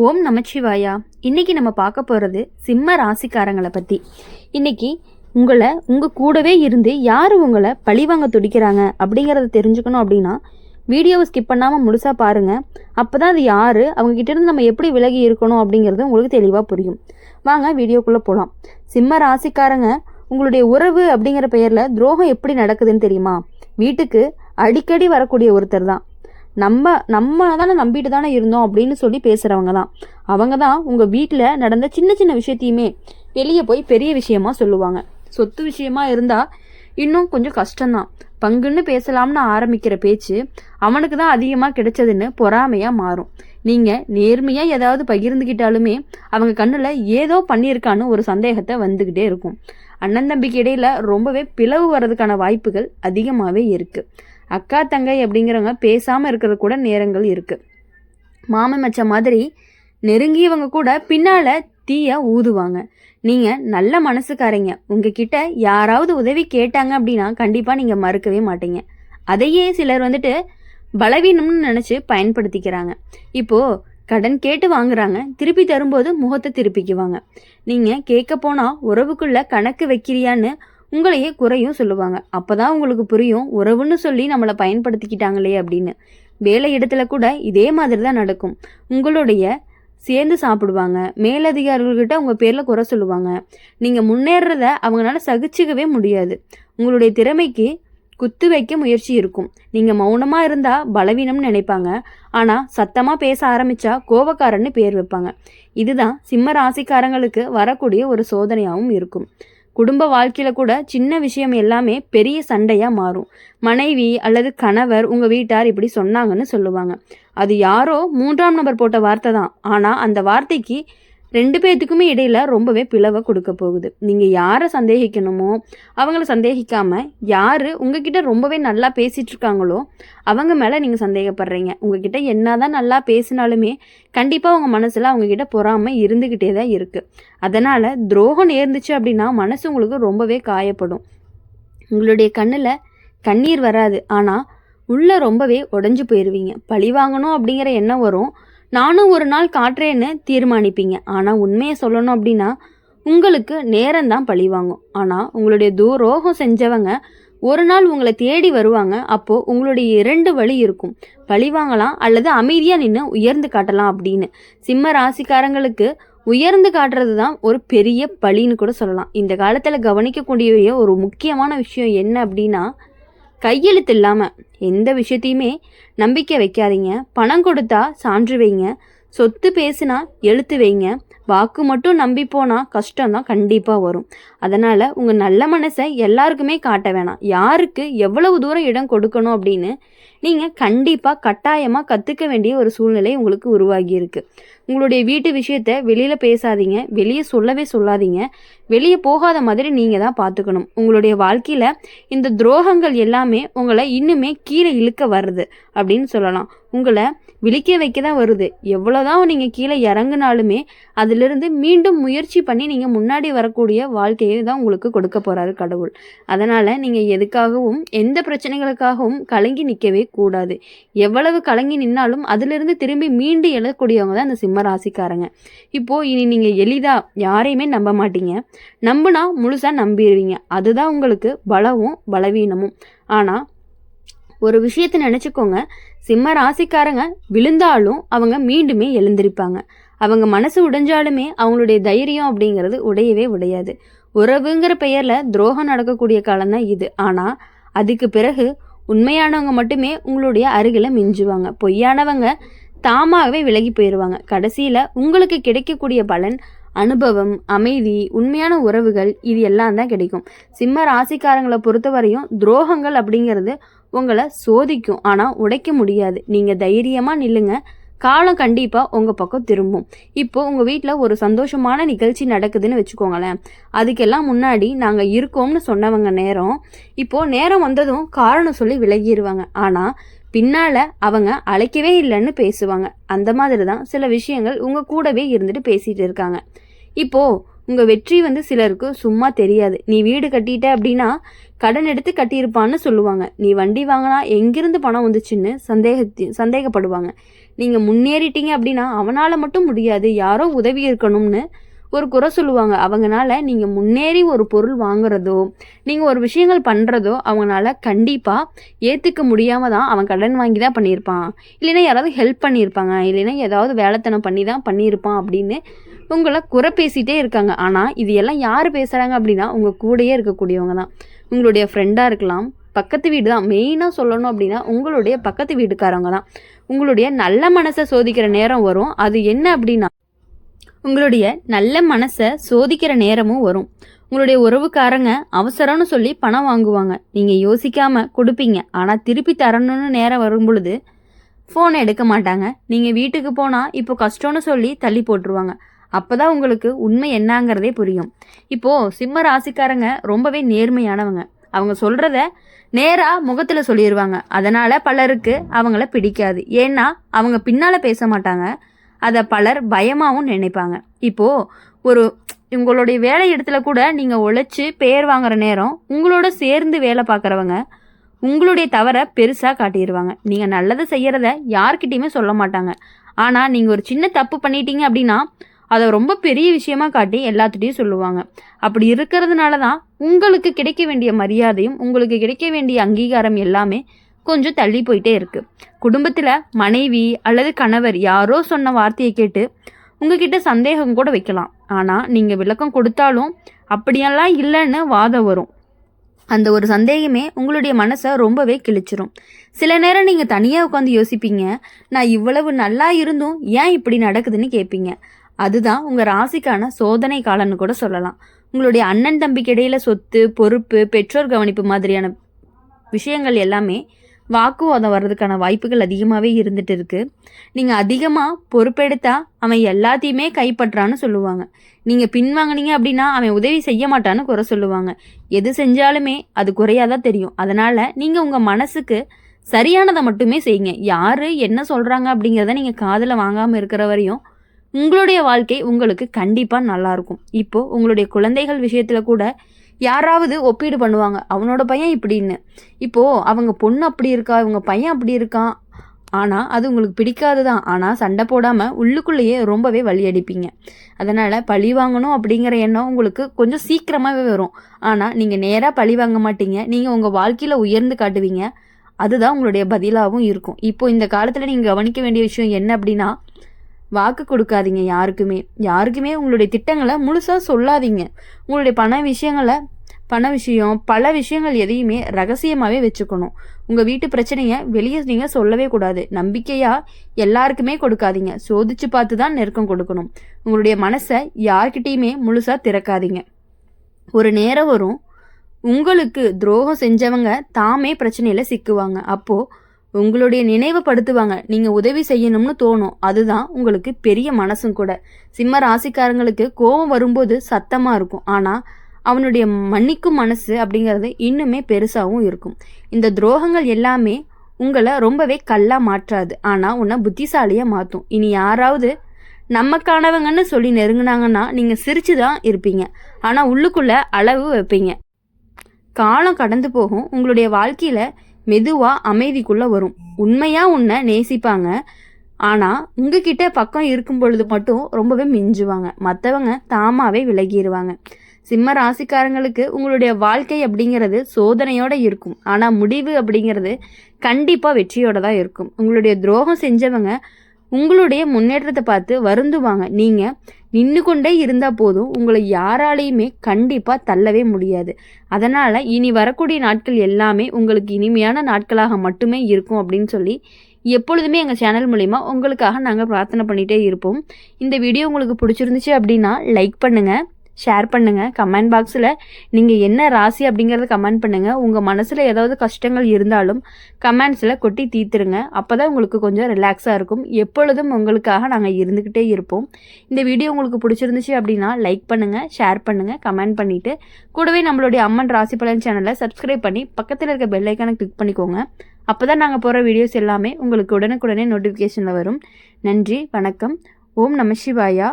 ஓம் நமச்சிவாயா. இன்னைக்கு நம்ம பார்க்க போகிறது சிம்ம ராசிக்காரங்களை பற்றி. இன்னைக்கு உங்கள் கூடவே இருந்து யார் உங்களை பழிவாங்க துடிக்கிறாங்க அப்படிங்கிறத தெரிஞ்சுக்கணும் அப்படின்னா வீடியோவை ஸ்கிப் பண்ணாமல் முழுசாக பாருங்கள். அப்போ தான் அது யார், அவங்ககிட்டேருந்து நம்ம எப்படி விலகி இருக்கணும் அப்படிங்கிறது உங்களுக்கு தெளிவாக புரியும். வாங்க வீடியோக்குள்ளே போகலாம். சிம்ம ராசிக்காரங்க, உங்களுடைய உறவு அப்படிங்கிற பெயரில் துரோகம் எப்படி நடக்குதுன்னு தெரியுமா? வீட்டுக்கு அடிக்கடி வரக்கூடிய ஒருத்தர் தான். நம்ம தானே நம்பிட்டு தானே இருந்தோம் அப்படின்னு சொல்லி பேசுகிறவங்க தான். அவங்க தான் உங்கள் வீட்டில் நடந்த சின்ன சின்ன விஷயத்தையுமே வெளியே போய் பெரிய விஷயமா சொல்லுவாங்க. சொத்து விஷயமா இருந்தால் இன்னும் கொஞ்சம் கஷ்டம்தான். பங்குன்னு பேசலாம்னு ஆரம்பிக்கிற பேச்சு அவனுக்கு தான் அதிகமாக கிடைச்சதுன்னு பொறாமையாக மாறும். நீங்கள் நேர்மையாக ஏதாவது பகிர்ந்துக்கிட்டாலுமே அவங்க கண்ணில் ஏதோ பண்ணியிருக்கான்னு ஒரு சந்தேகத்தை வந்துக்கிட்டே இருக்கும். அண்ணன் தம்பிக்கு இடையில ரொம்பவே பிளவு வர்றதுக்கான வாய்ப்புகள் அதிகமாகவே இருக்குது. அக்கா தங்கை அப்படிங்கிறவங்க பேசாமல் இருக்கிறது கூட நேரங்கள் இருக்குது. மாமன் மச்ச மாதிரி நெருங்கியவங்க கூட பின்னால் தீய ஊதுவாங்க. நீங்கள் நல்ல மனசுக்காரங்க. உங்ககிட்ட யாராவது உதவி கேட்டாங்க அப்படின்னா கண்டிப்பாக நீங்கள் மறுக்கவே மாட்டீங்க. அதையே சிலர் பலவீனம்னு நினச்சி பயன்படுத்திக்கிறாங்க. இப்போது கடன் கேட்டு வாங்குறாங்க, திருப்பி தரும்போது முகத்தை திருப்பிக்குவாங்க. நீங்கள் கேட்க போனால் உறவுக்குள்ள கணக்கு வைக்கிறியான்னு உங்களையே குறையும் சொல்லுவாங்க. அப்போதான் உங்களுக்கு புரியும், உறவுன்னு சொல்லி நம்மளை பயன்படுத்திக்கிட்டாங்களே அப்படின்னு. வேலை இடத்துல கூட இதே மாதிரி தான் நடக்கும். உங்களுடைய சேர்ந்து சாப்பிடுவாங்க, மேலதிகாரிகள்கிட்ட உங்கள் பேரில் குறை சொல்லுவாங்க. நீங்கள் முன்னேறத அவங்களால சகிச்சுக்கவே முடியாது. உங்களுடைய திறமைக்கு குத்து வைக்க முயற்சி இருக்கும். நீங்கள் மௌனமாக இருந்தால் பலவீனம்னு நினைப்பாங்க. ஆனால் சத்தமாக பேச ஆரம்பித்தா கோபக்காரன்னு பேர் வைப்பாங்க. இதுதான் சிம்ம ராசிக்காரங்களுக்கு வரக்கூடிய ஒரு சோதனையாகவும் இருக்கும். குடும்ப வாழ்க்கையில் கூட சின்ன விஷயம் எல்லாமே பெரிய சண்டையாக மாறும். மனைவி அல்லது கணவர் உங்கள் வீட்டார் இப்படி சொன்னாங்கன்னு சொல்லுவாங்க. அது யாரோ 3ஆம் நபர் போட்ட வார்த்தை தான். ஆனால் அந்த வார்த்தைக்கு 2 பேர்த்துக்குமே இடையில ரொம்பவே பிளவை கொடுக்க போகுது. நீங்கள் யாரை சந்தேகிக்கணுமோ அவங்கள சந்தேகிக்காம யார் உங்ககிட்ட ரொம்பவே நல்லா பேசிகிட்டு இருக்காங்களோ அவங்க மேலே நீங்கள் சந்தேகப்படுறீங்க. உங்ககிட்ட என்னதான் நல்லா பேசினாலுமே கண்டிப்பாக உங்கள் மனசில் அவங்கக்கிட்ட பொறாமை இருந்துக்கிட்டே தான் இருக்குது. அதனால் துரோகம் நேர்ந்துச்சு அப்படின்னா மனசு உங்களுக்கு ரொம்பவே காயப்படும். உங்களுடைய கண்ணில் கண்ணீர் வராது, ஆனால் உள்ளே ரொம்பவே உடஞ்சி போயிடுவீங்க. பழி வாங்கணும் அப்படிங்கிற எண்ணம் வரும். நானும் ஒரு நாள் காட்டுறேன்னு தீர்மானிப்பீங்க. ஆனால் உண்மையை சொல்லணும் அப்படின்னா உங்களுக்கு நேரம்தான் பழி வாங்கும். ஆனால் உங்களுடைய துரோகம் செஞ்சவங்க ஒரு நாள் உங்களை தேடி வருவாங்க. அப்போது உங்களுடைய 2 வழி இருக்கும். பழி வாங்கலாம் அல்லது அமைதியாக நின்று உயர்ந்து காட்டலாம் அப்படின்னு. சிம்ம ராசிக்காரங்களுக்கு உயர்ந்து காட்டுறது தான் ஒரு பெரிய பழின்னு கூட சொல்லலாம். இந்த காலத்தில் கவனிக்கக்கூடிய ஒரு முக்கியமான விஷயம் என்ன அப்படின்னா, கையெழுத்து இல்லாமல் எந்த விஷயத்தையுமே நம்பிக்கை வைக்காதீங்க. பணம் கொடுத்தா சான்று வைங்க, சொத்து பேசினா எழுத்து வைங்க. வாக்கு மட்டும் நம்பி போனால் கஷ்டம்தான் கண்டிப்பாக வரும். அதனால் உங்கள் நல்ல மனசை எல்லாருக்குமே காட்ட வேணாம். யாருக்கு எவ்வளவு தூரம் இடம் கொடுக்கணும் அப்படின்னு நீங்கள் கண்டிப்பாக கட்டாயமாக கற்றுக்க வேண்டிய ஒரு சூழ்நிலை உங்களுக்கு உருவாகி இருக்கு. உங்களுடைய வீட்டு விஷயத்த வெளியில் பேசாதீங்க, வெளியே சொல்லவே சொல்லாதீங்க. வெளியே போகாத மாதிரி நீங்கள் தான் பார்த்துக்கணும். உங்களுடைய வாழ்க்கையில் இந்த துரோகங்கள் எல்லாமே உங்களை இன்னுமே கீழே இழுக்க வருது அப்படின்னு சொல்லலாம். உங்களை விழிக்க வைக்க தான் வருது. எவ்வளோதான் நீங்கள் கீழே இறங்குனாலுமே அதிலிருந்து மீண்டும் முயற்சி பண்ணி நீங்கள் முன்னாடி வரக்கூடிய வாழ்க்கையை தான் உங்களுக்கு கொடுக்க போகிறாரு கடவுள். அதனால் நீங்கள் எதுக்காகவும் எந்த பிரச்சனைகளுக்காகவும் கலங்கி நிற்கவே கூடாது. எவ்வளவு கலங்கி நின்னாலும் அதிலிருந்து திரும்பி மீண்டு எழக்கூடியவங்க தான் இந்த சிம்ம ராசிக்காரங்க. இப்போது இனி நீங்கள் எளிதாக யாரையுமே நம்ப மாட்டீங்க. நம்பினா முழுசாக நம்பிடுவீங்க. அதுதான் உங்களுக்கு பலமும் பலவீனமும். ஆனால் ஒரு விஷயத்தை நினச்சிக்கோங்க, சிம்ம ராசிக்காரங்க விழுந்தாலும் அவங்க மீண்டுமே எழுந்திருப்பாங்க. அவங்க மனசு உடைஞ்சாலுமே அவங்களுடைய தைரியம் அப்படிங்கிறது உடையவே உடையாது. உறவுங்கிற பெயரில் துரோகம் நடக்கக்கூடிய காலம்தான் இது. ஆனால் அதுக்கு பிறகு உண்மையானவங்க மட்டுமே உங்களுடைய அருகில் மிஞ்சுவாங்க. பொய்யானவங்க தாமாகவே விலகி போயிடுவாங்க. கடைசியில் உங்களுக்கு கிடைக்கக்கூடிய பலன் அனுபவம், அமைதி, உண்மையான உறவுகள், இது எல்லாம் தான் கிடைக்கும். சிம்ம ராசிக்காரங்களை பொறுத்தவரையும் துரோகங்கள் அப்படிங்கிறது உங்களை சோதிக்கும், ஆனால் உடைக்க முடியாது. நீங்கள் தைரியமாக நில்லுங்க, காலம் கண்டிப்பாக உங்கள் பக்கம் திரும்பும். இப்போது உங்கள் வீட்டில் ஒரு சந்தோஷமான நிகழ்ச்சி நடக்குதுன்னு வச்சுக்கோங்களேன். அதுக்கெல்லாம் முன்னாடி நாங்கள் இருக்கோம்னு சொன்னவங்க இப்போது நேரம் வந்ததும் காரணம் சொல்லி விலகிடுவாங்க. ஆனால் பின்னால் அவங்க அழைக்கவே இல்லைன்னு பேசுவாங்க. அந்த மாதிரி தான் சில விஷயங்கள் உங்கள் கூடவே இருந்துட்டு பேசிகிட்டு இருக்காங்க. இப்போது உங்கள் வெற்றி சிலருக்கு சும்மா தெரியாது. நீ வீடு கட்டிட்ட அப்படின்னா கடன் எடுத்து கட்டியிருப்பான்னு சொல்லுவாங்க. நீ வண்டி வாங்கினா எங்கிருந்து பணம் வந்துச்சுன்னு சந்தேகப்படுவாங்க. நீங்கள் முன்னேறிட்டீங்க அப்படின்னா அவனால் மட்டும் முடியாது, யாரோ உதவி இருக்கணும்னு ஒரு குறை சொல்லுவாங்க. அவங்கனால நீங்கள் முன்னேறி ஒரு பொருள் வாங்குறதோ நீங்கள் ஒரு விஷயங்கள் பண்ணுறதோ அவங்களால கண்டிப்பாக ஏற்றுக்க முடியாமல் தான் அவன் கடன் வாங்கி தான் பண்ணியிருப்பான், இல்லைன்னா யாராவது ஹெல்ப் பண்ணியிருப்பாங்க, இல்லைன்னா ஏதாவது வேலைத்தனம் பண்ணி தான் பண்ணியிருப்பான் அப்படின்னு உங்களை குறை பேசிகிட்டே இருக்காங்க. ஆனால் இது எல்லாம் யார் பேசுகிறாங்க அப்படின்னா உங்கள் கூடயே இருக்கக்கூடியவங்க தான். உங்களுடைய ஃப்ரெண்டாக இருக்கலாம், பக்கத்து வீடு தான். மெயினாக சொல்லணும் அப்படின்னா உங்களுடைய பக்கத்து வீட்டுக்காரவங்க தான். உங்களுடைய நல்ல மனசை சோதிக்கிற நேரம் வரும். அது என்ன அப்படின்னா உங்களுடைய நல்ல மனசை சோதிக்கிற நேரமும் வரும். உங்களுடைய உறவுக்காரங்க அவசரம்னு சொல்லி பணம் வாங்குவாங்க. நீங்கள் யோசிக்காமல் கொடுப்பீங்க. ஆனால் திருப்பி தரணும்னு நேரம் வரும் பொழுது ஃபோனை எடுக்க மாட்டாங்க. நீங்கள் வீட்டுக்கு போனால் இப்போ கஷ்டம்னு சொல்லி தள்ளி போட்டுருவாங்க. அப்போ தான் உங்களுக்கு உண்மை என்னங்கிறதே புரியும். இப்போது சிம்ம ராசிக்காரங்க ரொம்பவே நேர்மையானவங்க. அவங்க சொல்கிறத நேராக முகத்தில் சொல்லிடுவாங்க. அதனால் பலருக்கு அவங்கள பிடிக்காது. ஏன்னா அவங்க பின்னால் பேச மாட்டாங்க. அதை பலர் பயமாகவும் நினைப்பாங்க. இப்போது உங்களுடைய வேலை இடத்துல கூட நீங்கள் உழைச்சி பேர் வாங்குற நேரம் உங்களோட சேர்ந்து வேலை பார்க்குறவங்க உங்களுடைய தவறை பெருசாக காட்டிடுவாங்க. நீங்கள் நல்லதை செய்கிறத யார்கிட்டையுமே சொல்ல மாட்டாங்க. ஆனால் நீங்கள் ஒரு சின்ன தப்பு பண்ணிட்டீங்க அப்படின்னா அதை ரொம்ப பெரிய விஷயமா காட்டி எல்லாத்துட்டையும் சொல்லுவாங்க. அப்படி இருக்கிறதுனால தான் உங்களுக்கு கிடைக்க வேண்டிய மரியாதையும் உங்களுக்கு கிடைக்க வேண்டிய அங்கீகாரம் எல்லாமே கொஞ்சம் தள்ளி போயிட்டே இருக்குது. குடும்பத்தில் மனைவி அல்லது கணவர் யாரோ சொன்ன வார்த்தையை கேட்டு உங்ககிட்ட சந்தேகம் கூட வைக்கலாம். ஆனால் நீங்கள் விளக்கம் கொடுத்தாலும் அப்படியெல்லாம் இல்லைன்னு வாதம் வரும். அந்த ஒரு சந்தேகமே உங்களுடைய மனசை ரொம்பவே கிழிச்சிரும். சில நேரம் நீங்கள் தனியாக உட்காந்து யோசிப்பீங்க, நான் இவ்வளவு நல்லா இருந்தும் ஏன் இப்படி நடக்குதுன்னு கேட்பீங்க. அதுதான் உங்கள் ராசிக்கான சோதனை காலன்னு கூட சொல்லலாம். உங்களுடைய அண்ணன் தம்பிக்கு இடையில சொத்து, பொறுப்பு, பெற்றோர் கவனிப்பு மாதிரியான விஷயங்கள் எல்லாமே வாக்குவாதம் வர்றதுக்கான வாய்ப்புகள் அதிகமாகவே இருந்துட்டு இருக்கு. நீங்கள் அதிகமாக பொறுப்பெடுத்தா அவன் எல்லாத்தையுமே கைப்பற்றான்னு சொல்லுவாங்க. நீங்கள் பின்வாங்கினீங்க அப்படின்னா அவன் உதவி செய்ய மாட்டான்னு குறை சொல்லுவாங்க. எது செஞ்சாலுமே அது குறையாதான் தெரியும். அதனால் நீங்கள் உங்கள் மனசுக்கு சரியானதை மட்டுமே செய்யுங்க. யார் என்ன சொல்கிறாங்க அப்படிங்கிறத நீங்கள் காதில் வாங்காமல் இருக்கிற வரையும் உங்களுடைய வாழ்க்கை உங்களுக்கு கண்டிப்பாக நல்லாயிருக்கும். இப்போது உங்களுடைய குழந்தைகள் விஷயத்தில் கூட யாராவது ஒப்பீடு பண்ணுவாங்க, அவனோட பையன் இப்படின்னு. இப்போது அவங்க பொண்ணு அப்படி இருக்கா, இவங்க பையன் அப்படி இருக்கான். ஆனால் அது உங்களுக்கு பிடிக்காது தான். ஆனால் சண்டை போடாமல் உள்ளுக்குள்ளேயே ரொம்பவே வலி அடிப்பீங்க. அதனால் பழி வாங்கணும் அப்படிங்கிற எண்ணம் உங்களுக்கு கொஞ்சம் சீக்கிரமாகவே வரும். ஆனால் நீங்கள் நேராக பழி வாங்க மாட்டீங்க. நீங்கள் உங்கள் வாழ்க்கையில் உயர்ந்து காட்டுவீங்க. அதுதான் உங்களுடைய பதிலாகவும் இருக்கும். இப்போது இந்த காலத்தில் நீங்கள் கவனிக்க வேண்டிய விஷயம் என்ன அப்படின்னா வாக்கு கொடுக்காதீங்க யாருக்குமே உங்களுடைய திட்டங்களை முழுசாக சொல்லாதீங்க. உங்களுடைய பண விஷயம் பல விஷயங்கள் எதையுமே ரகசியமாகவே வச்சுக்கணும். உங்கள் வீட்டு பிரச்சனையை வெளியே நீங்கள் சொல்லவே கூடாது. நம்பிக்கையாக எல்லாருக்குமே கொடுக்காதீங்க. சோதிச்சு பார்த்து தான் நெருக்கம் கொடுக்கணும். உங்களுடைய மனசை யார்கிட்டையுமே முழுசாக திறக்காதீங்க. ஒரு நேரம் வரும் உங்களுக்கு துரோகம் செஞ்சவங்க தாமே பிரச்சனையில் சிக்குவாங்க. அப்போது உங்களுடைய நினைவுபடுத்துவாங்க. நீங்கள் உதவி செய்யணும்னு தோணும். அதுதான் உங்களுக்கு பெரிய மனசும் கூட. சிம்ம ராசிக்காரங்களுக்கு கோபம் வரும்போது சத்தமாக இருக்கும். ஆனால் அவனுடைய மன்னிக்கும் மனசு அப்படிங்கிறது இன்னுமே பெருசாகவும் இருக்கும். இந்த துரோகங்கள் எல்லாமே உங்களை ரொம்பவே கல்லாக மாற்றாது. ஆனால் உன்னை புத்திசாலியாக மாற்றும். இனி யாராவது நமக்கானவங்கன்னு சொல்லி நெருங்கினாங்கன்னா நீங்கள் சிரிச்சு தான் இருப்பீங்க. ஆனால் உள்ளுக்குள்ளே அளவு வைப்பீங்க. காலம் கடந்து போகும். உங்களுடைய வாழ்க்கையில் மெதுவாக அமைதிக்குள்ளே வரும். உண்மையாக உன்னை நேசிப்பாங்க. ஆனால் உங்ககிட்ட பக்கம் இருக்கும் பொழுது மட்டும் ரொம்பவே மிஞ்சுவாங்க. மற்றவங்க தாமாகவே விலகிடுவாங்க. சிம்ம ராசிக்காரங்களுக்கு உங்களுடைய வாழ்க்கை அப்படிங்கிறது சோதனையோடு இருக்கும். ஆனால் முடிவு அப்படிங்கிறது கண்டிப்பாக வெற்றியோடு தான் இருக்கும். உங்களுடைய துரோகம் செஞ்சவங்க உங்களுடைய முன்னேற்றத்தை பார்த்து வருந்துவாங்க. நீங்கள் நின்று கொண்டே இருந்தால் போதும். உங்களை யாராலையுமே கண்டிப்பாக தள்ளவே முடியாது. அதனால் இனி வரக்கூடிய நாட்கள் எல்லாமே உங்களுக்கு இனிமையான நாட்களாக மட்டுமே இருக்கும் அப்படின்னு சொல்லி எப்பொழுதுமே எங்கள் சேனல் மூலிமா உங்களுக்காக நாங்கள் பிரார்த்தனை பண்ணிகிட்டே இருப்போம். இந்த வீடியோ உங்களுக்கு பிடிச்சிருந்துச்சு அப்படின்னா லைக் பண்ணுங்கள், ஷேர் பண்ணுங்கள். கமெண்ட் பாக்ஸில் நீங்கள் என்ன ராசி அப்படிங்கிறத கமெண்ட் பண்ணுங்கள். உங்கள் மனசில் ஏதாவது கஷ்டங்கள் இருந்தாலும் கமெண்ட்ஸில் கொட்டி தீர்த்துருங்க. அப்போ தான் உங்களுக்கு கொஞ்சம் ரிலாக்ஸாக இருக்கும். எப்பொழுதும் உங்களுக்காக நாங்கள் இருந்துக்கிட்டே இருப்போம். இந்த வீடியோ உங்களுக்கு பிடிச்சிருந்துச்சு அப்படின்னா லைக் பண்ணுங்கள், ஷேர் பண்ணுங்கள், கமெண்ட் பண்ணிவிட்டு கூடவே நம்மளுடைய அம்மன் ராசி பலன் சேனலை சப்ஸ்கிரைப் பண்ணி பக்கத்தில் இருக்க பெல் ஐக்கானை கிளிக் பண்ணிக்கோங்க. அப்போ தான் நாங்கள் போகிற வீடியோஸ் எல்லாமே உங்களுக்கு உடனுக்குடனே நோட்டிஃபிகேஷனில் வரும். நன்றி, வணக்கம். ஓம் நம சிவாயா.